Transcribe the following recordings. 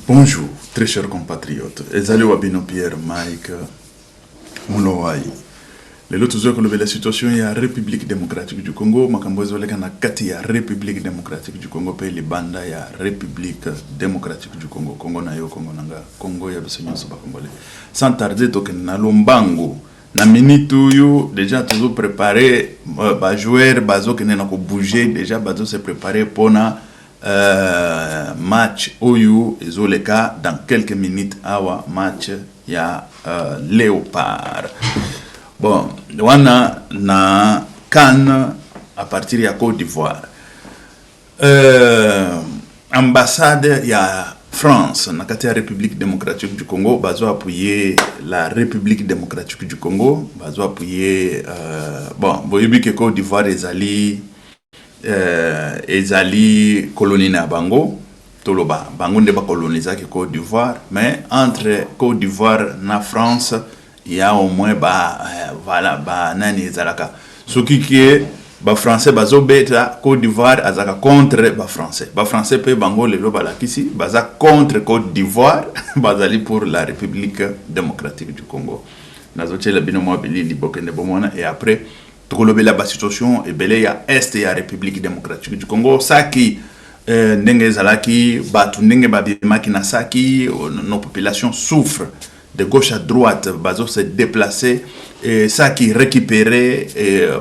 Bonjour, très chers compatriotes. Ezali Wabino Pierre Mike Moulowai. Les autres jours, la situation est la République démocratique du Congo. Makambozo leka na kati ya République démocratique du Congo pe libanda ya République démocratique du Congo. Congo na yo, Congo nanga, Congo ya bisonyo soba congolais. Sans tarder, token na lombango. Na minitu yo, déjà toujours préparé, ba joueur, bazo kene na ko bouger, déjà bazo se préparer pour na match Oyu et Zoleka dans quelques minutes awa match ya Léopard. Bon, wana na Cannes à partir de Côte d'Ivoire. Ambassade ya France, na kati ya République démocratique du Congo, bazo appuyer la République démocratique du Congo, bazo appuyer bon, boyebi ke Côte d'Ivoire ezali colonie na bango toloba bango nde ba coloniser ke Côte d'Ivoire, mais entre Côte d'Ivoire na France il y a au moins voilà nani ezalaka soki ke ba français bazo beta Côte d'Ivoire azaka contre ba français pe bango lelo balakisi baza contre Côte d'Ivoire bazali pour la République démocratique du Congo nazo tshela bino mo bilili bokende bomona et après la situation est belle ya est ya République démocratique du Congo saki ndenge zalaki batu ndenge babimaki na saki nos populations souffrent de gauche à droite bazo se déplacer et saki récupéré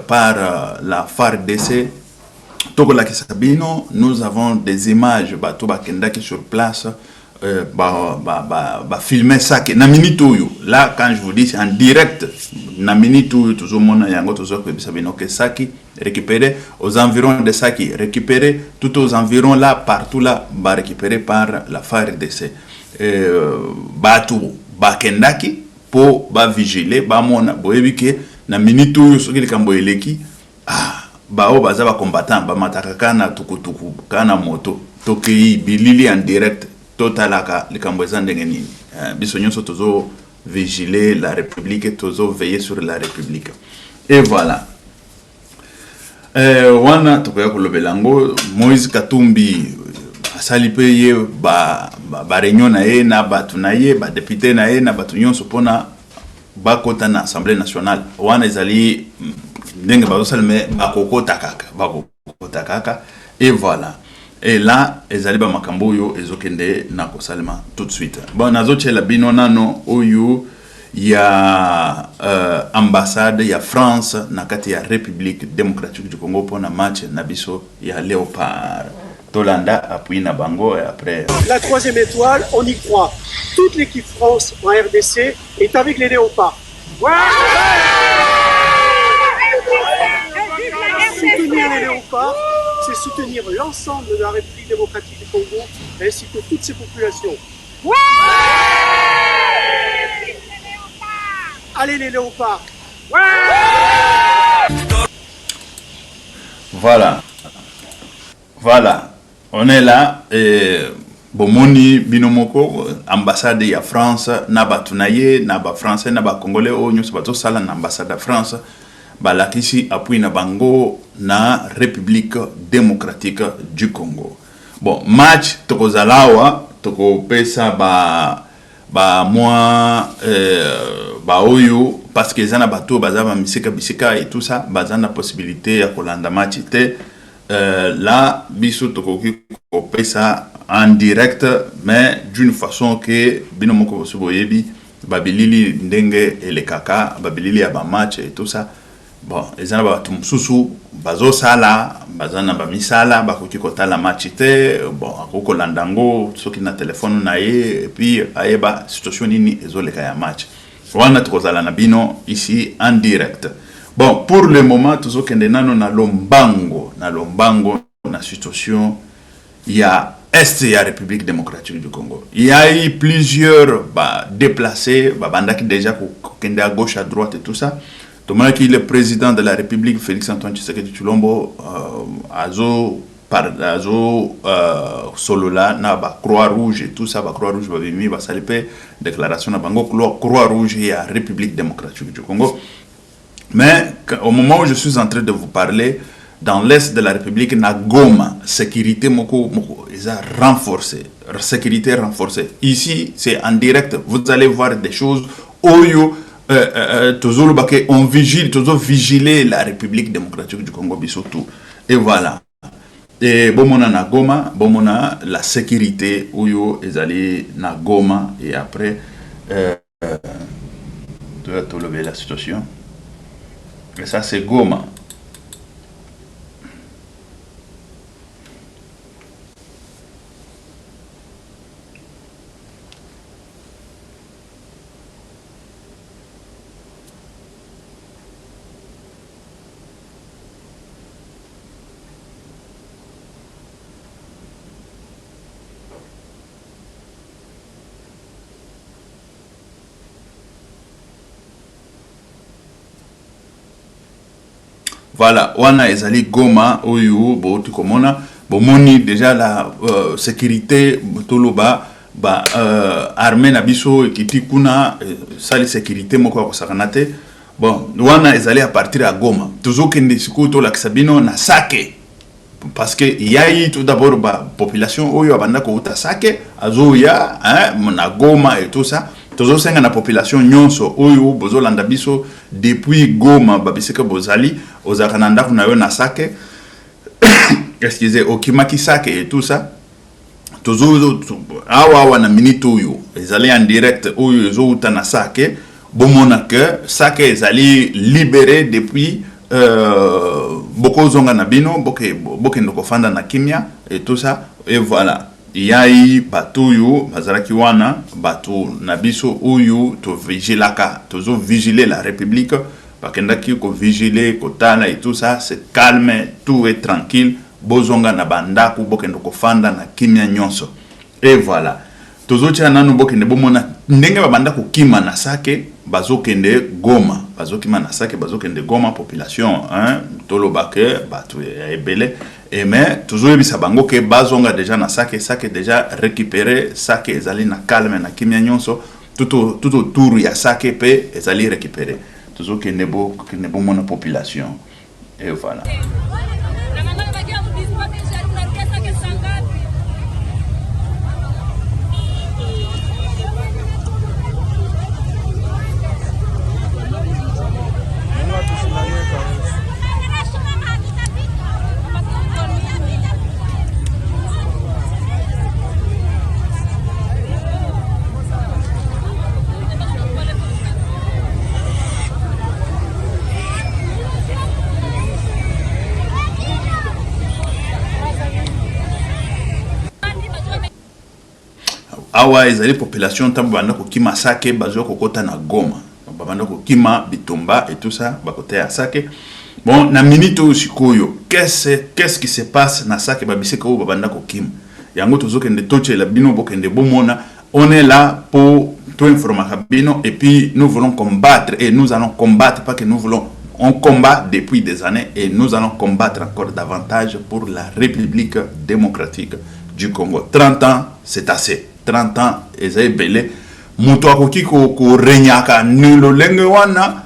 par la FARDC tokola kisabino nous avons des images batu bakendaki sur place filmer ça que na minute là quand je vous dis c'est en direct na minute toujours mon yango toujours que bisabino que Saki récupéré aux environs de Saki récupéré tout aux environs là partout là récupéré par la FARDC batu bakendaki pour vigiler mona boyebi ke na minute soki likambo eleki bao baza ba combattant ba mataka kana tukutuku kana moto toki bilili en direct totalaka likambo ndenge nini biso nyonso tozo vigiler la République tozo veiller sur la République et voilà wana tokoya kolobelango Moïse Katumbi asali pe ye ba réunion na ye na batu na ye ba député na ye na batu nyonso pona ba kota na Assemblée nationale wana ezali ndenge bazo salme bakokota kaka et voilà. Et là, ezaliba makambo yo ezokende na kosalema tout de suite. Bon, nazo tshela bino nano oyo ya ambassade ya France na kati ya République démocratique du Congo pour na match na biso ya Léopard. Tolanda appuie na bango et après. La troisième étoile, on y croit. Toute l'équipe France en RDC est avec les Léopards. Ouais. Soutenir les Léopards, c'est soutenir l'ensemble de la République démocratique du Congo ainsi que toutes ses populations. Ouais. Allez les léopards. Ouais. Voilà. On est là et bomoni binomoko ambassade ya France na batunaye na ba français na ba congolais o nyoso bato sala na ambassade de France balakisi appui na bango na République démocratique du Congo. Bon, match tokozalawa toko pesa ba oyo parce que zana bato bazaba bisika et tout ça bazana possibilité ya kolanda match te là biso toko ko pesa en direct mais d'une façon que binomoko soboyebi babilili ndenge elekaka babilili ya ba match et tout ça. Bon, les gens ba tumsusu bazo sala bazana ba misala ba koki kotala match te bon akoko landango soki na téléphone na ye et puis ayeba situation nini ezoleka ya match wana tokozala na bino ici en direct. Bon, pour le moment tozokende nano na lombango na situation ya est ya République démocratique du Congo. Il y a eu plusieurs déplacés bandaki déjà kokende à gauche à droite et tout ça. Thomas qui est le président de la République, Félix Antoine Tshisekedi Tshilombo, solola na ba Croix Rouge et tout ça, ba Croix Rouge va venir va saluer déclaration na bango Croix Rouge et la République démocratique du Congo. Mais au moment où je suis en train de vous parler, dans l'est de la République na Goma sécurité moko ils a renforcé sécurité renforcée. Ici c'est en direct, vous allez voir des choses oyo toujours on vigile, toujours vigiler la République démocratique du Congo surtout. Et voilà. Et bomona na Goma, bomona la sécurité oyo ezali na Goma et après tu vas te lever la situation. Et ça c'est Goma. Voilà, wana ezali Goma oyo bo tukomona bomoni déjà la sécurité toloba ba armée na biso ekiti kuna sali sécurité moko ko sakanate. Bon, wana ezali à partir à Goma. Toujours kende sikuto la Sabino na Sake. Parce que il y a eu tout d'abord ba population oyo abanda ko uta Sake azoya na Goma et tout ça. Toujours senga na population nyonso oyo bozolanda biso depuis Goma babiseka bozali ozakananda kuna yo na Sake. Excusez, okimaki Sake et tout ça. Toujours awa na minute oyo ezali en direct oyo ezouta na Sake. Bomona que Sake ezali libéré depuis boko zonga na bino boke ndoko fanda na kimia et tout ça et voilà. Yai batuyu bazaraki wana batu nabiso uyu to vigilaka tozo vigiler la République bakendaki ko vigiler ko tala et tout ça c'est calme, tout est tranquille, bozonga na bandaku bokendo ko fanda na kimia nyonso et voilà. Tozo tia nanu bokende bomona ndenge babanda ko kima na Sake bazokende Goma, bazokima na Sake bazokende Goma population tolobake batu ebele. Et mais toujours ebisa bango ke bazonga déjà na Sake déjà récupéré Sake ezali na calme na kimia nyonso tout autour ya Sake pe ezali récupéré toujours ke nebo mona population et voilà. Awa ezali population tambo banda ko kima Sake bazo kokota na Goma banda ko kima Bitumba et tout ça bakote ya Sake. Bon na minute usikoyo qu'est-ce qui se passe na Sake babiseka o banda ko kima yango tozokende toche la bino bokende bomona on est là pour tout informer bino et puis nous voulons combattre et nous allons combattre pas que nous voulons on combat depuis des années et nous allons combattre encore davantage pour la République démocratique du Congo. 30 ans c'est assez. 30 ans ezay belé muto akoki ko renyaka nilo lenge wana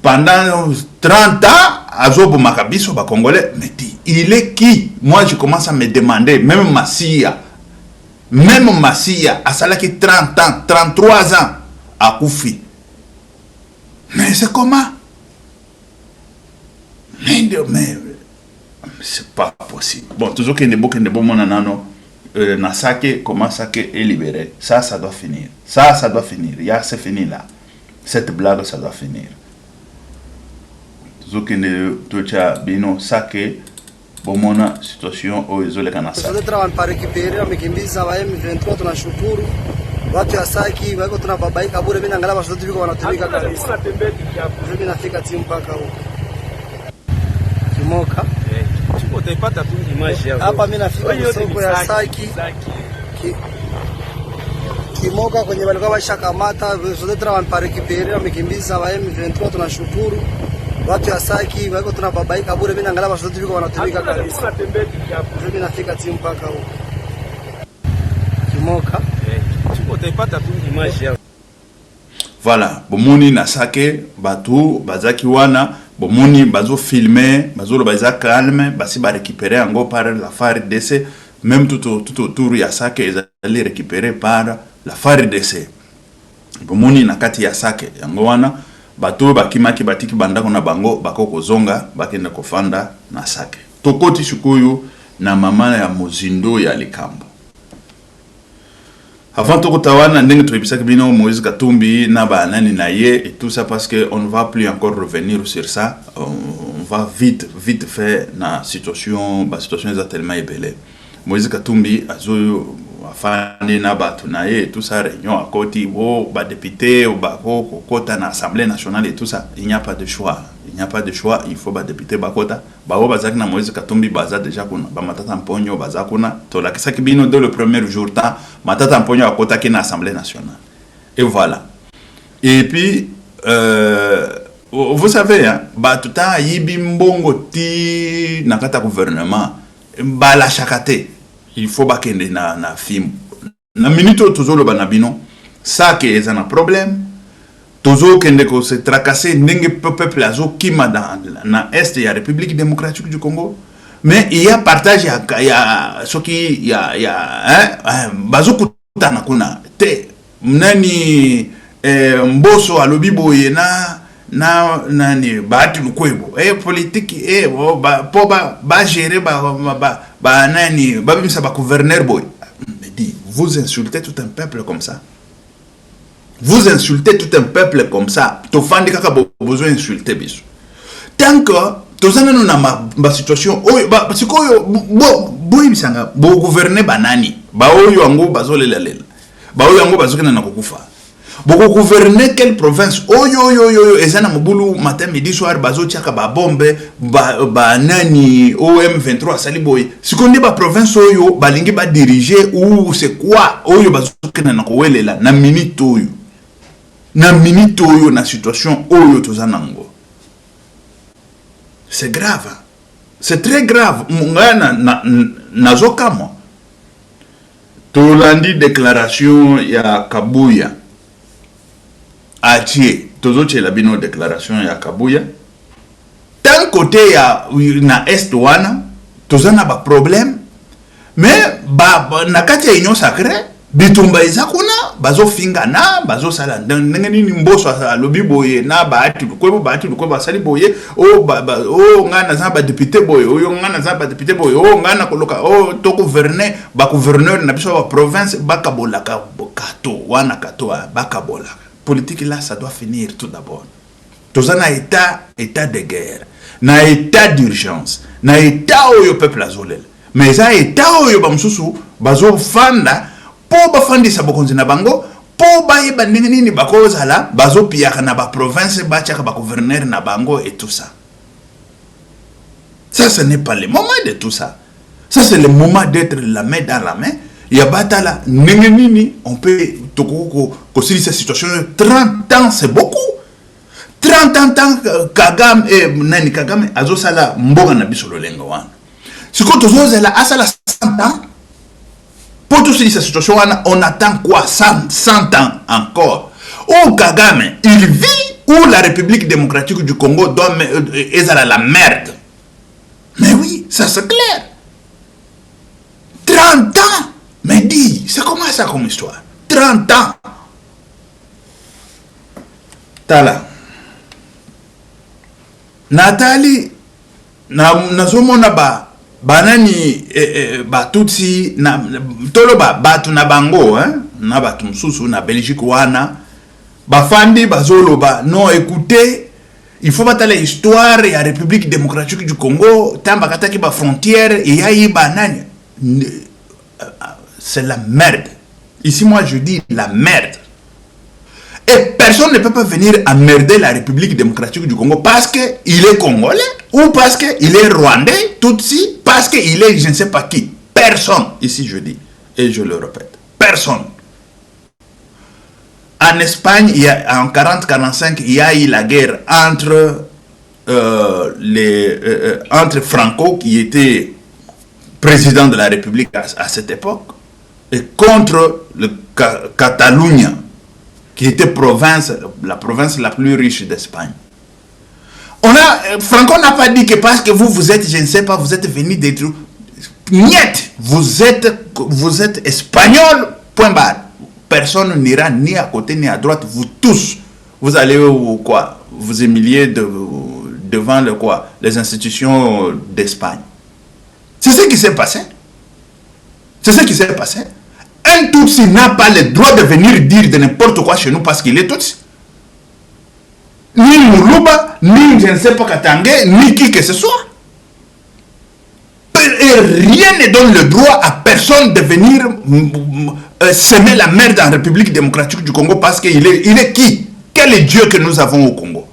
pendant 30 ans azobo makabiso ba congolais mais il est qui? Moi je commence à me demander même Massia a salaki 30 ans 33 ans à Koufi mais c'est comment? Mais c'est pas possible. Bon toujours que ne mona nano na Sake, comment Sake est libéré. Ça doit finir. Ça doit finir. C'est fini là. Cette blague, ça doit finir. Zokene tocha bino Sake, bomona situation au izole kana Sake. Sasa trawan para récupérer amekimbiza wa M23 tunashukuru. Watu ya Sake wako tunababaika bure mimi naangalia watoto wiko wanatumika kabisa. Mimi nafika timu mpaka huko. Kimoka. Utaipata tu image yao. Hapa mimi nafika soko ya Sake. Kimoka kwenye walikuwa washakamata zote trawan para récupérer amekimbiza wa M23 tunashukuru. Watu ya Sake wako tunababaika bure mimi naangalia watoto wiko wanatumika kabisa. Mimi nafika timu mpaka huko. Kimoka. Utaipata tu image yao. Voilà, bomoni na Sake batu bazaki wana Bon, moni, bazo filmer, bazo le baza calme, basi ba récupérer encore par la FARDC, même tout autour, il y a ça qu'ils allaient récupérer par la FARDC. Bon, moni, nakati ya sake, yango wana, bato, bakimaki, batiki, bandako na bango, bako kozonga, bakenda kofanda na sake. Tokoti shukuyu, na mama ya mozindo ya likambo. Avant de Kotawana, Moïse Katumbi, Naba, Naye, et tout ça parce qu'on ne va plus encore revenir sur ça. On va vite faire la situation est tellement ébellée. Moïse Katumbi, Azo, Afani, Naba, Tunaye, et tout ça, réunion à côté, député, Kota, l'Assemblée nationale et tout ça. Il n'y a pas de choix. Il n'y a pas de choix, il faut député Bakota. Bazak na Moïse Katumbi baza déjà kuna. Matata Mponyo baza kuna. Tola kisaki bino dès le premier jour ta Matata Mponyo akota ki na Assemblée nationale. Et voilà. Et puis vous savez hein, batuta yibi mbongo ti nakata gouvernement bala chakate. Il faut bakende na film. Na minute tozolo banabino ça que est un problème. Toujours kende ko se tracasser ndenge peuple azo kima dans est ya République démocratique du Congo, mais il y a partage ya ce qui il y a bazo kutana kuna te nani mboso alobi boye na nani baati lukwebo politique ba gérer ba nani ba bimsa ba gouverneur boy. Me dit vous insultez tout un peuple comme ça. Vous insultez tout un peuple comme ça. Tofandi kaka besoin d'insulter biso. Tant que tozana na ma situation parce que boy bisanga bo gouverner banani. Ba oyo ango bazolela lela. Ba oyo ango bazokena na kokufa. Boko gouverner quelle province? Oyo ezana mobulu matin midi soir bazo tiaka ba bombe ba nani OM23 sali boy. Sikonde ba province oyo balingi ba diriger ou c'est quoi? Oyo bazokena na kowelela na minute oyo. Na minute oyo na situation oyo tozanango. C'est grave. C'est très grave. Mungana na zoka mo. Tolandi déclaration ya Kabuya. Atie, tozoche la bino déclaration ya Kabuya. Tant côté ya na est wana, tozana ba problème. Mais na kati ya union sacrée bitumba izakuna bazo finga na bazo sala ndenge nini mboso alobi boye na baati lukwebo sali boye ngana za ba député boye ngana za ba député boye ngana koloka to gouverner ba gouverneur na biso ba province bakabola ka kato wana kato bakabola. Politique là ça doit finir tout d'abord. Tozana état de guerre, na état d'urgence, na état oyo peuple azolel. Mais ça état oyo ba msusu bazo fanda po bafandisa bokonzi na bango po bayeba ndenge nini bakozala bazopiaka na ba province bachaka ba gouverneur na bango et tout ça. Ça ce n'est pas le moment de tout ça. Ça c'est le moment d'être la main dans la main. Il y a batala ndenge nini on peut toko ko cette situation 30 ans c'est beaucoup. 30 ans Kagame nani Kagame azosala mboga na biso lolengo wana. Siko tozozela asala 100 ans. Pour tout cette situation, on attend quoi 100 ans encore. Ou Kagame, il vit où la République démocratique du Congo doit est à la merde. Mais oui, ça c'est clair. 30 ans. Mais dis, c'est comment ça comme histoire 30 ans. Tala. Nathalie, nazomona ba banani batutsi na toloba batu na bango na batu msusu na Belgique wana bafandi bazoloba non écoutez il faut batala histoire ya République démocratique du Congo tamba kataki ba frontière et yayi banani c'est la merde. Ici moi je dis la merde. Et personne ne peut pas venir emmerder la République démocratique du Congo parce qu'il est congolais ou parce qu'il est rwandais, Tutsi, parce qu'il est je ne sais pas qui. Personne, ici je dis, et je le répète, personne. En Espagne, en 40-45, il y a eu la guerre entre, entre Franco, qui était président de la République à cette époque, et contre le Catalogne, qui était la province la plus riche d'Espagne. Franco n'a pas dit que parce que vous êtes, je ne sais pas, vous êtes venu détruire. Niet, vous êtes espagnol, point barre. Personne n'ira ni à côté ni à droite, vous tous. Vous allez quoi? Vous humilier devant les institutions d'Espagne. C'est ce qui s'est passé. C'est ce qui s'est passé. Un Tutsi n'a pas le droit de venir dire de n'importe quoi chez nous parce qu'il est Tutsi. Ni Moulouba, ni je ne sais pas Katangé, ni qui que ce soit. Et rien ne donne le droit à personne de venir semer la merde en République démocratique du Congo parce qu'il est qui? Quel est Dieu que nous avons au Congo?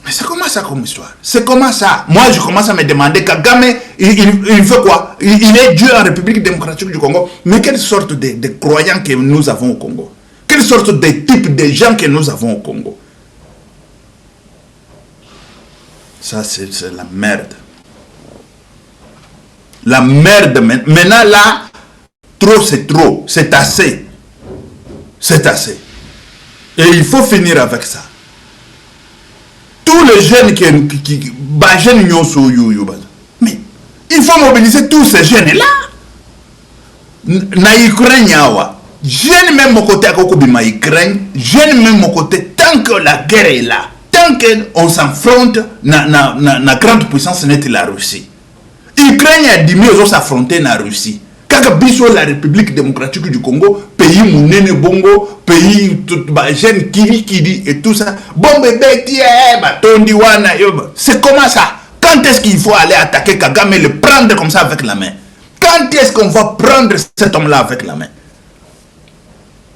Mais c'est comment ça comme histoire? C'est comment ça? Moi, je commence à me demander, Kagame, il fait quoi? Il est Dieu en République démocratique du Congo. Mais quelle sorte de croyants que nous avons au Congo? Quelle sorte de type de gens que nous avons au Congo? Ça, c'est la merde. La merde. Maintenant, là, trop, c'est trop. C'est assez. C'est assez. Et il faut finir avec ça. Tous les jeunes qui mais il faut mobiliser tous ces jeunes-là. Na Ukraine, jeunes même mon côté à Kokobima Ukraine, jeunes même mon côté, tant que la guerre est là, tant qu'on s'affronte, na grande puissance n'est la Russie. Ukraine a dit mieux s'affronter na Russie. Quand biso la République démocratique du Congo, pays mounene bongo, pays jeune kiri et tout ça, bon bébé tondi wana c'est comment ça? Quand est-ce qu'il faut aller attaquer Kagame et le prendre comme ça avec la main? Quand est-ce qu'on va prendre cet homme-là avec la main?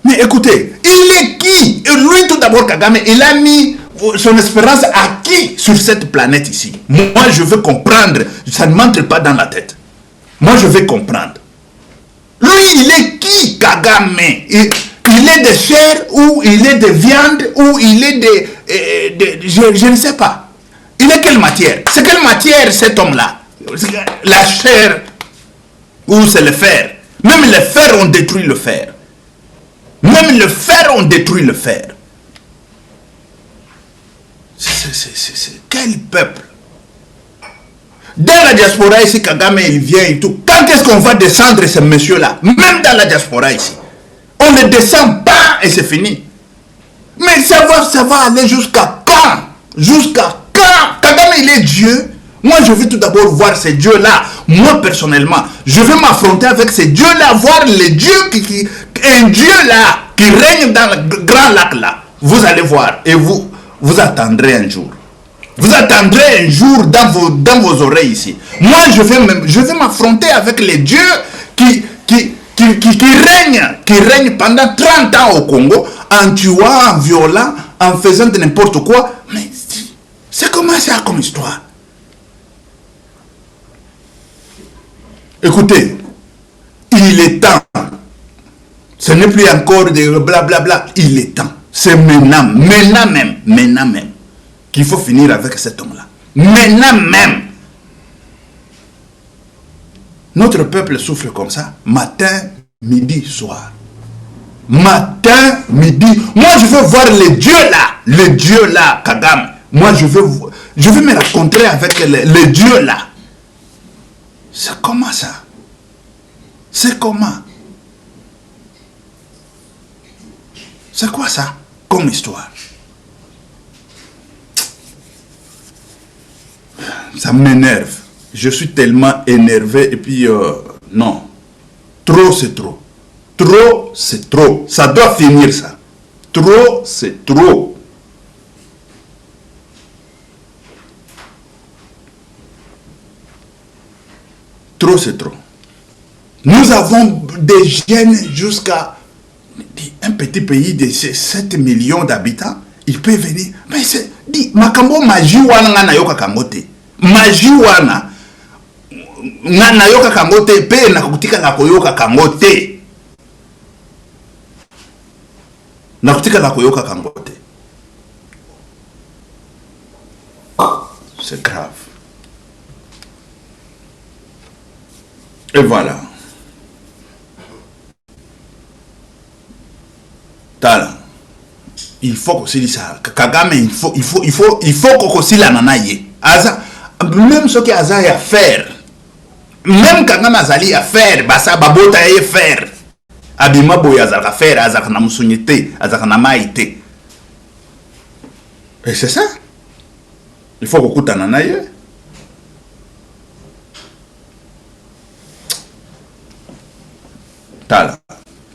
Mais écoutez, il est qui? Et lui tout d'abord Kagame, il a mis son espérance à qui sur cette planète ici? Moi je veux comprendre, ça ne m'entre pas dans la tête. Moi je veux comprendre. Lui, il est qui, Kagame? Il est de chair ou il est de viande ou il est de je ne sais pas. Il est quelle matière? C'est quelle matière cet homme-là? La chair ou c'est le fer? Même le fer, on détruit le fer. Même le fer, on détruit le fer. Quel peuple? Dans la diaspora ici, Kagame, il vient et tout. Quand est-ce qu'on va descendre ce monsieur-là? Même dans la diaspora ici. On ne descend pas et c'est fini. Mais ça va aller jusqu'à quand? Jusqu'à quand? Kagame, il est Dieu. Moi, je veux tout d'abord voir ces dieux-là. Moi, personnellement, je veux m'affronter avec ces dieux-là, voir les dieux un Dieu-là qui règne dans le grand lac-là. Vous allez voir et vous attendrez un jour. Vous attendrez un jour dans vos oreilles ici. Moi, je vais m'affronter avec les dieux qui règnent pendant 30 ans au Congo, en tuant, en violant, en faisant de n'importe quoi. Mais c'est comment ça comme histoire? Écoutez, il est temps. Ce n'est plus encore de blablabla. Il est temps. C'est maintenant même. Qu'il faut finir avec cet homme-là. Maintenant même. Notre peuple souffre comme ça, matin, midi, soir. Matin, midi. Moi, je veux voir les dieux là, Kagame. Moi, je veux me rencontrer avec les dieux là. C'est comment ça? C'est comment? C'est quoi ça comme histoire? Ça m'énerve. Je suis tellement énervé et puis non. Trop c'est trop. Trop c'est trop. Ça doit finir ça. Trop c'est trop. Trop c'est trop. Nous avons des jeunes jusqu'à un petit pays de 7 millions d'habitants. Il peut venir. Mais c'est dit makambo maji wana ngana yoka kangote. Maji wana ngana yoka kangote pe na kutika la koyoka kangote. Na kutika la koyoka kangote. C'est grave. Et voilà. Tala. il faut que ça Kagame il faut que ça na ye aza même ce qui aza ya faire même Kagame azali ya faire basa babota ya faire abima boya za faire aza na musunyete aza na maite et c'est ça il faut que kutana na ye tala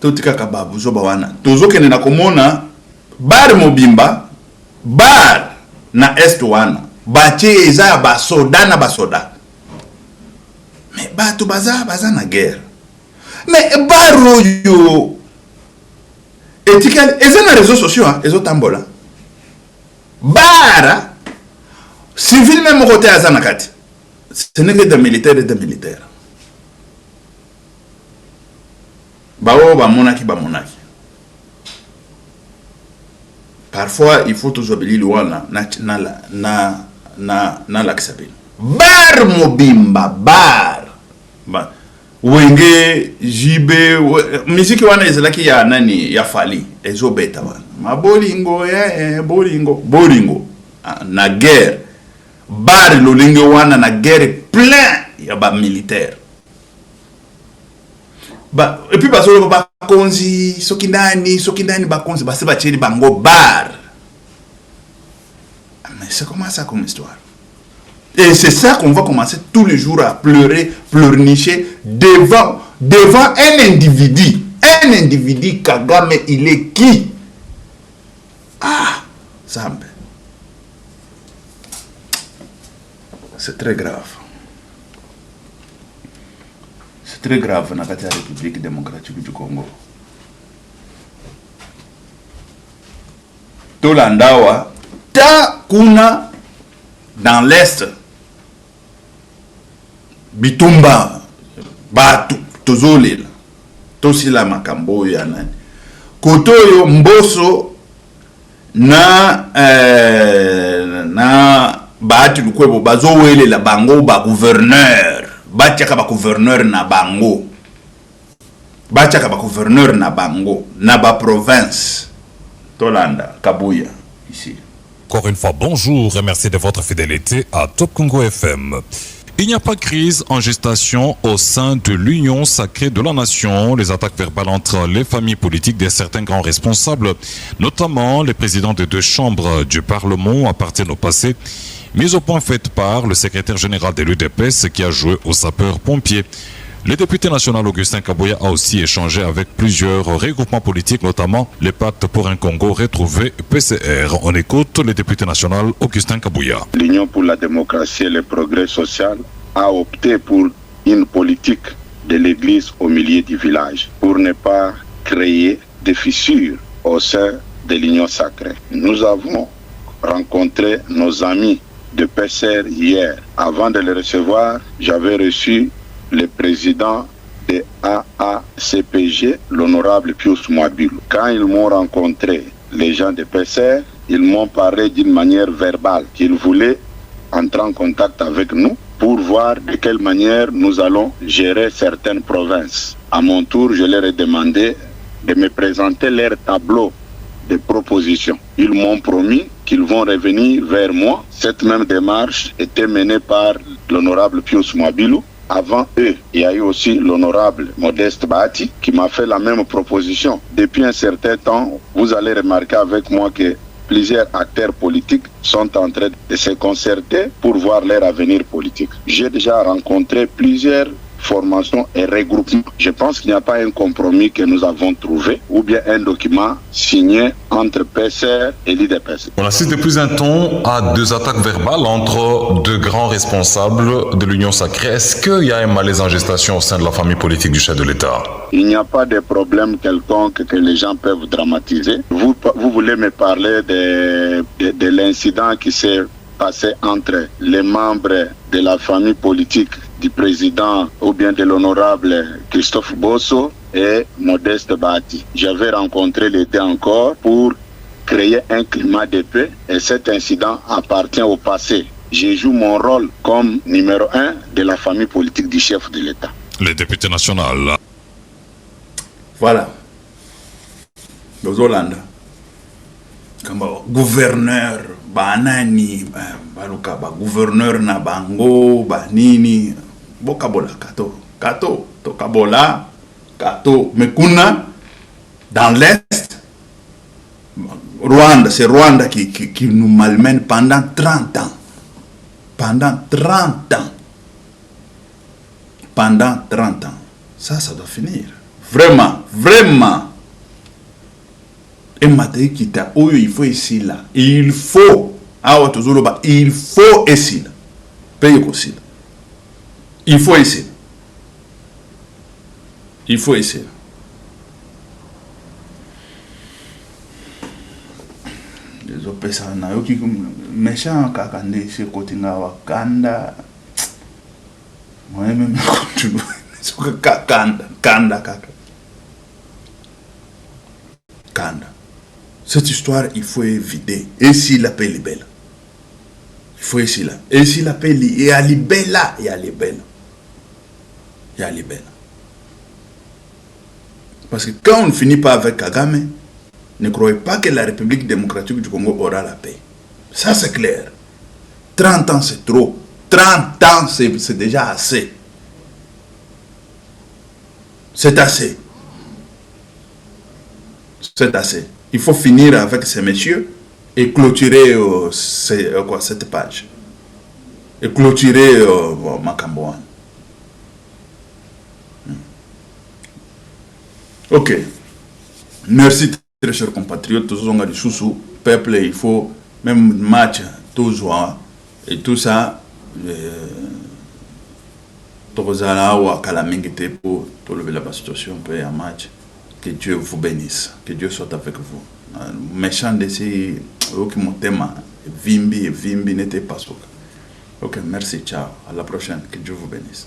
totika kababu zo bawana tozokene na komona bar mobimba bar na est wana batie eza basoda na basoda mais bato baza na guerre mais bar oyo etika eza na réseaux sociaux ezo tambola bar civil même côté aza na kati ce n'est que des militaires et des militaires bao bamonaki parfois il faut toujours beli wana na laksabel bar mobimba bar ba wenge jibe muziki wana ezalaki ya nani ya fali ezobeta wana mabolingo ya bolingo na guerre bar lolingo wana na guerre plein ya ba militaire ba et puis parce que ba konzi soki ndani ba konzi ba se ba tcheli bango bar mais c'est comment ça comme histoire et c'est ça qu'on va commencer tous les jours à pleurer pleurnicher devant un individu Kagame il est qui Zambe c'est très grave dans la République démocratique du Congo. Tolandawa, ta kuna dans l'est, Bitumba, Batu, Tozolil, Tosila Makambo Yanan, Kotoyo Mboso na Batu Lukwebo Bazowele la Bango ba gouverneur. Bachaka ba gouverneur na bango na ba province Tolanda Kabuya ici. Encore une fois bonjour et merci de votre fidélité à Top Congo FM. Il n'y a pas de crise en gestation au sein de l'Union sacrée de la nation. Les attaques verbales entre les familles politiques de certains grands responsables, notamment les présidents des deux chambres du Parlement, appartiennent au passé. Mise au point faite par le secrétaire général de l'UDPS qui a joué aux sapeurs-pompiers. Le député national Augustin Kabuya a aussi échangé avec plusieurs regroupements politiques, notamment les Pactes pour un Congo retrouvé PCR. On écoute le député national Augustin Kabuya. L'Union pour la démocratie et le progrès social a opté pour une politique de l'Église au milieu du village pour ne pas créer des fissures au sein de l'Union sacrée. Nous avons rencontré nos amis de PCR hier. Avant de les recevoir, j'avais reçu le président de AACPG, l'honorable Pius Mwabilu. Quand ils m'ont rencontré, les gens de PCR, ils m'ont parlé d'une manière verbale qu'ils voulaient entrer en contact avec nous pour voir de quelle manière nous allons gérer certaines provinces. À mon tour, je leur ai demandé de me présenter leur tableau de propositions. Ils m'ont promis qu'ils vont revenir vers moi. Cette même démarche était menée par l'honorable Pius Mwabilu. Avant eux, il y a eu aussi l'honorable Modeste Bahati qui m'a fait la même proposition. Depuis un certain temps, vous allez remarquer avec moi que plusieurs acteurs politiques sont en train de se concerter pour voir leur avenir politique. J'ai déjà rencontré plusieurs formations et regroupements. Je pense qu'il n'y a pas un compromis que nous avons trouvé ou bien un document signé entre PCR et l'IDPS. On assiste depuis un temps à deux attaques verbales entre deux grands responsables de l'Union sacrée. Est-ce qu'il y a un malaise en gestation au sein de la famille politique du chef de l'État? Il n'y a pas de problème quelconque que les gens peuvent dramatiser. Vous voulez me parler de l'incident qui s'est passé entre les membres de la famille politique du président ou bien de l'honorable Christophe Bosso et Modeste Bahati. J'avais rencontré les deux encore pour créer un climat de paix et cet incident appartient au passé. Je joue mon rôle comme numéro 1 de la famille politique du chef de l'État. Le député national. Voilà. Aux Hollande. gouverneur banani baluka ba gouverneur na bango banini bokabola kato to kabola kato mekuna dans l'est Rwanda, c'est Rwanda qui nous malmène pendant 30 ans. Pendant 30 ans. Pendant 30 ans. Ça doit finir. Vraiment, vraiment. Et maintenant, il faut ici là. Il faut. Il faut ici là. Paye aussi là. Il faut ici. Il faut ici. Les opérations qui méchant kakande c'est côté Wakanda. Moi même continue. Kanda. Cette histoire, il faut éviter. Et si la paix est belle. Il faut ici là. Et si la paix est belle, il y a les belles. Il y a les belles. Parce que quand on ne finit pas avec Kagame, ne croyez pas que la République démocratique du Congo aura la paix. Ça, c'est clair. 30 ans, c'est trop. 30 ans, c'est déjà assez. C'est assez. C'est assez. Il faut finir avec ces messieurs et clôturer cette page. Et clôturer Makambouane. Ok. Merci, très chers compatriotes. Tous les sous peuple, il faut même match, tout joie et tout ça. Tozala ou Kalamingite pour lever la situation pour un match. Que Dieu vous bénisse. Que Dieu soit avec vous. Méchant de ces qui thème Vimbi n'était pas ça. Ok, merci, ciao. À la prochaine. Que Dieu vous bénisse.